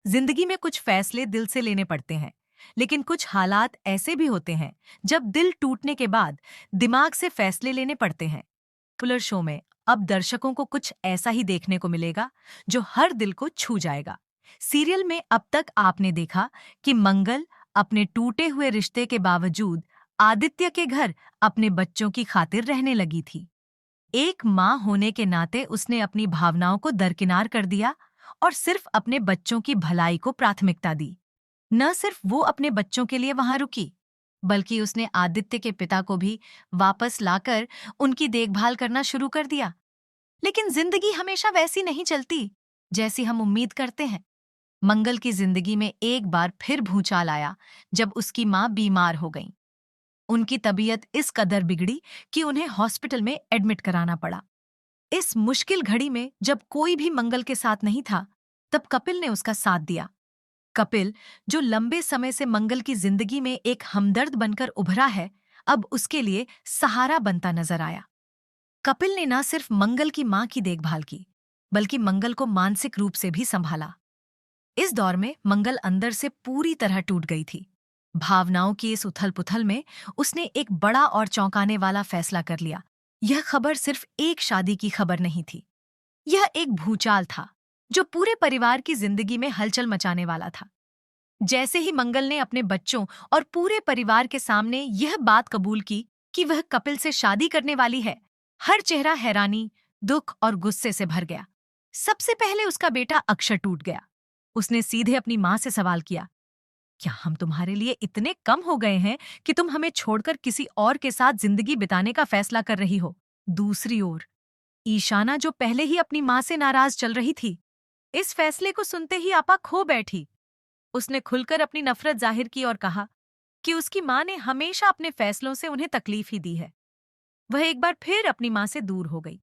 जिंदगी में कुछ फैसले दिल से लेने पड़ते हैं, लेकिन कुछ हालात ऐसे भी होते हैं जब दिल टूटने के बाद दिमाग से फैसले लेने पड़ते हैं। पॉपुलर शो में अब दर्शकों को कुछ ऐसा ही देखने को मिलेगा जो हर दिल को छू जाएगा। सीरियल में अब तक आपने देखा कि मंगल अपने टूटे हुए रिश्ते के बावजूद आदित्य के घर अपने बच्चों की खातिर रहने लगी थी। एक माँ होने के नाते उसने अपनी भावनाओं को दरकिनार कर दिया और सिर्फ अपने बच्चों की भलाई को प्राथमिकता दी। न सिर्फ वो अपने बच्चों के लिए वहां रुकी, बल्कि उसने आदित्य के पिता को भी वापस लाकर उनकी देखभाल करना शुरू कर दिया। लेकिन जिंदगी हमेशा वैसी नहीं चलती जैसी हम उम्मीद करते हैं। मंगल की जिंदगी में एक बार फिर भूचाल आया जब उसकी माँ बीमार हो गई। उनकी तबीयत इस कदर बिगड़ी कि उन्हें हॉस्पिटल में एडमिट कराना पड़ा। इस मुश्किल घड़ी में जब कोई भी मंगल के साथ नहीं था, तब कपिल ने उसका साथ दिया। कपिल, जो लंबे समय से मंगल की जिंदगी में एक हमदर्द बनकर उभरा है, अब उसके लिए सहारा बनता नजर आया। कपिल ने न सिर्फ मंगल की मां की देखभाल की, बल्कि मंगल को मानसिक रूप से भी संभाला। इस दौर में मंगल अंदर से पूरी तरह टूट गई थी। भावनाओं की इस उथल-पुथल में उसने एक बड़ा और चौंकाने वाला फैसला कर लिया। यह खबर सिर्फ एक शादी की खबर नहीं थी। यह एक भूचाल था, जो पूरे परिवार की जिंदगी में हलचल मचाने वाला था। जैसे ही मंगल ने अपने बच्चों और पूरे परिवार के सामने यह बात कबूल की कि वह कपिल से शादी करने वाली है, हर चेहरा हैरानी, दुख और गुस्से से भर गया। सबसे पहले उसका बेटा अक्षर टूट गया। उसने सीधे अपनी मां से सवाल किया, क्या हम तुम्हारे लिए इतने कम हो गए हैं कि तुम हमें छोड़कर किसी और के साथ जिंदगी बिताने का फैसला कर रही हो? दूसरी ओर ईशाना, जो पहले ही अपनी मां से नाराज चल रही थी, इस फैसले को सुनते ही आपा खो बैठी। उसने खुलकर अपनी नफरत जाहिर की और कहा कि उसकी मां ने हमेशा अपने फैसलों से उन्हें तकलीफ ही दी है। वह एक बार फिर अपनी मां से दूर हो गई,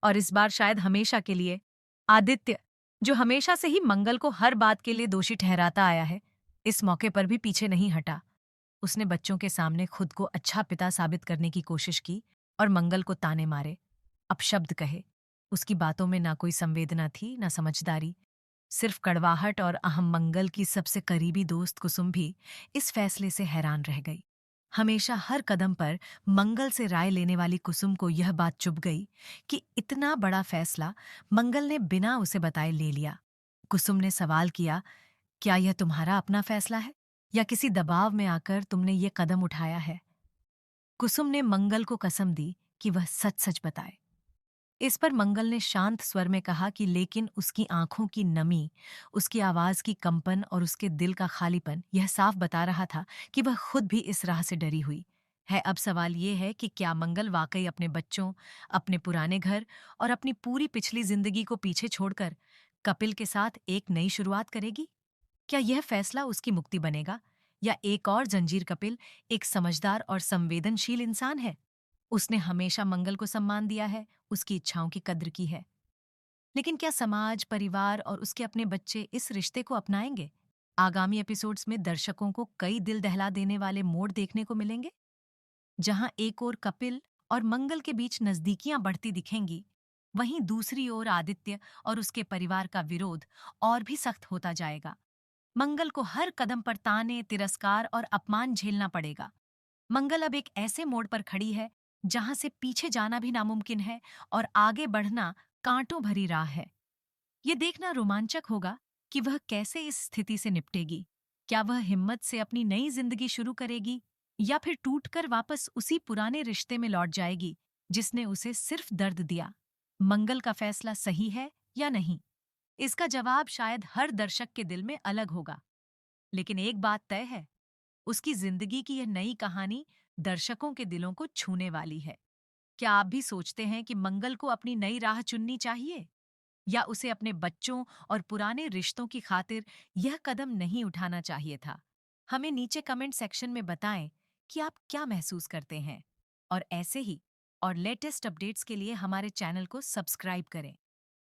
और इस बार शायद हमेशा के लिए। आदित्य, जो हमेशा से ही मंगल को हर बात के लिए दोषी ठहराता आया है, इस मौके पर भी पीछे नहीं हटा। उसने बच्चों के सामने खुद को अच्छा पिता साबित करने की कोशिश की और मंगल को ताने मारे, अपशब्द कहे। उसकी बातों में ना कोई संवेदना थी, ना समझदारी, सिर्फ कड़वाहट और अहम। मंगल की सबसे करीबी दोस्त कुसुम भी इस फैसले से हैरान रह गई। हमेशा हर कदम पर मंगल से राय लेने वाली कुसुम को यह बात चुभ गई कि इतना बड़ा फैसला मंगल ने बिना उसे बताए ले लिया। कुसुम ने सवाल किया, क्या यह तुम्हारा अपना फैसला है या किसी दबाव में आकर तुमने ये कदम उठाया है? कुसुम ने मंगल को कसम दी कि वह सच सच बताए। इस पर मंगल ने शांत स्वर में कहा कि लेकिन उसकी आंखों की नमी, उसकी आवाज की कंपन और उसके दिल का खालीपन यह साफ बता रहा था कि वह खुद भी इस राह से डरी हुई है। अब सवाल ये है कि क्या मंगल वाकई अपने बच्चों, अपने पुराने घर और अपनी पूरी पिछली जिंदगी को पीछे छोड़कर कपिल के साथ एक नई शुरुआत करेगी? क्या यह फैसला उसकी मुक्ति बनेगा, या एक और जंजीर? कपिल एक समझदार और संवेदनशील इंसान है। उसने हमेशा मंगल को सम्मान दिया है, उसकी इच्छाओं की कद्र की है। लेकिन क्या समाज, परिवार और उसके अपने बच्चे इस रिश्ते को अपनाएंगे? आगामी एपिसोड्स में दर्शकों को कई दिल दहला देने वाले मोड़ देखने को मिलेंगे, जहां एक ओर कपिल और मंगल के बीच नजदीकियां बढ़ती दिखेंगी, वहीं दूसरी ओर आदित्य और उसके परिवार का विरोध और भी सख्त होता जाएगा। मंगल को हर कदम पर ताने, तिरस्कार और अपमान झेलना पड़ेगा। मंगल अब एक ऐसे मोड़ पर खड़ी है जहां से पीछे जाना भी नामुमकिन है और आगे बढ़ना कांटों भरी राह है। ये देखना रोमांचक होगा कि वह कैसे इस स्थिति से निपटेगी। क्या वह हिम्मत से अपनी नई जिंदगी शुरू करेगी, या फिर टूटकर वापस उसी पुराने रिश्ते में लौट जाएगी जिसने उसे सिर्फ दर्द दिया? मंगल का फैसला सही है या नहीं, इसका जवाब शायद हर दर्शक के दिल में अलग होगा। लेकिन एक बात तय है, उसकी जिंदगी की यह नई कहानी दर्शकों के दिलों को छूने वाली है। क्या आप भी सोचते हैं कि मंगल को अपनी नई राह चुननी चाहिए, या उसे अपने बच्चों और पुराने रिश्तों की खातिर यह कदम नहीं उठाना चाहिए था? हमें नीचे कमेंट सेक्शन में बताएं कि आप क्या महसूस करते हैं। और ऐसे ही और लेटेस्ट अपडेट्स के लिए हमारे चैनल को सब्सक्राइब करें।